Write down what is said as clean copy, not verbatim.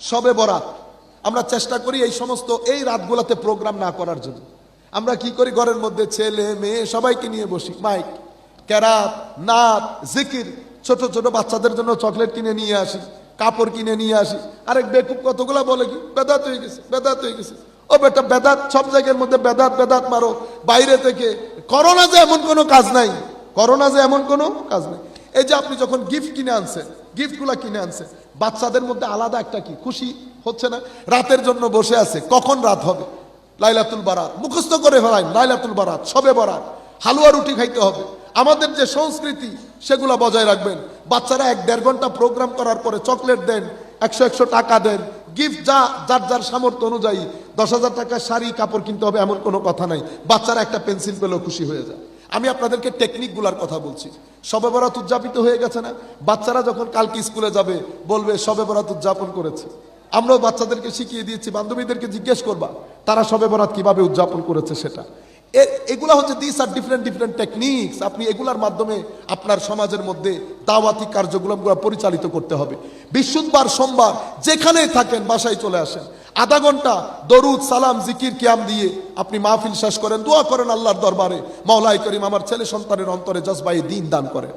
শবে বরাত আমরা চেষ্টা করি এই সমস্ত এই রাতগুলোতে প্রোগ্রাম না করার জন্য। আমরা কি করি, ঘরের মধ্যে ছেলে মেয়ে সবাইকে নিয়ে বসি, মাইক, কেরাত, নাত, জিকির, ছোট ছোট বাচ্চাদের জন্য চকলেট কিনে নিয়ে আসি, কাপড় কিনে নিয়ে আসি। আরেক বেকুব কতগুলা বলে কি বেদাত হয়ে গেছে, বেদাত হয়ে গেছে। ও বেটা, বেদাত সব জায়গার মধ্যে বেদাত বেদাত মারো বাইরে থেকে। করোনা যে এমন কোনো কাজ নাই, করোনা যে এমন কোনো কাজ নাই। এই যে আপনি যখন গিফট কিনে আনছেন, গিফটগুলা কিনে আনছেন, বাচ্চাদের মধ্যে আলাদা একটা কি খুশি হচ্ছে না? রাতের জন্য বসে আছে, কখন রাত হবে, লাইলাতুল বারাত মুখস্থ করে ফেলাইন, লাইলাতুল বারাত, শবে বরাত, হালুয়া রুটি খাইতে হবে। আমাদের যে সংস্কৃতি সেগুলা বজায় রাখবেন। বাচ্চারা 1-1.5 ঘন্টা প্রোগ্রাম করার পরে চকলেট দেন, 100 টাকা দেন, গিফট যা যার যার সামর্থ্য অনুযায়ী। 10,000 টাকার শাড়ি কাপড় কিনতে হবে এমন কোনো কথা নাই। বাচ্চারা একটা পেন্সিল পেলেও খুশি হয়ে যায়। আমি আপনাদেরকে টেকনিকগুলার কথা বলছি। শবে বরাত উদযাপিত হয়ে গেছে না? বাচ্চারা যখন কালকে স্কুলে যাবে বলবে শবে বরাত উদযাপন করেছে। আমরাও বাচ্চাদেরকে শিখিয়ে দিয়েছি, বান্ধবীদেরকে জিজ্ঞেস করবা তারা শবে বরাত কিভাবে উদযাপন করেছে সেটা। এগুলা হচ্ছে this are different different techniques. আপনি এগুলার মাধ্যমে আপনার সমাজের মধ্যে দাওয়াতি কার্যক্রম পরিচালিত করতে হবে। বৃহস্পতিবার সোমবার যেখানেই থাকেন বাসায় চলে আসেন, আধা ঘন্টা দরুদ সালাম জিকির কিয়াম দিয়ে আপনি মাহফিল শেষ করেন, দোয়া করেন আল্লাহর দরবারে, মাওলাই করিম আমার ছেলে সন্তানের অন্তরে জজবায়ে দ্বীন দান করেন।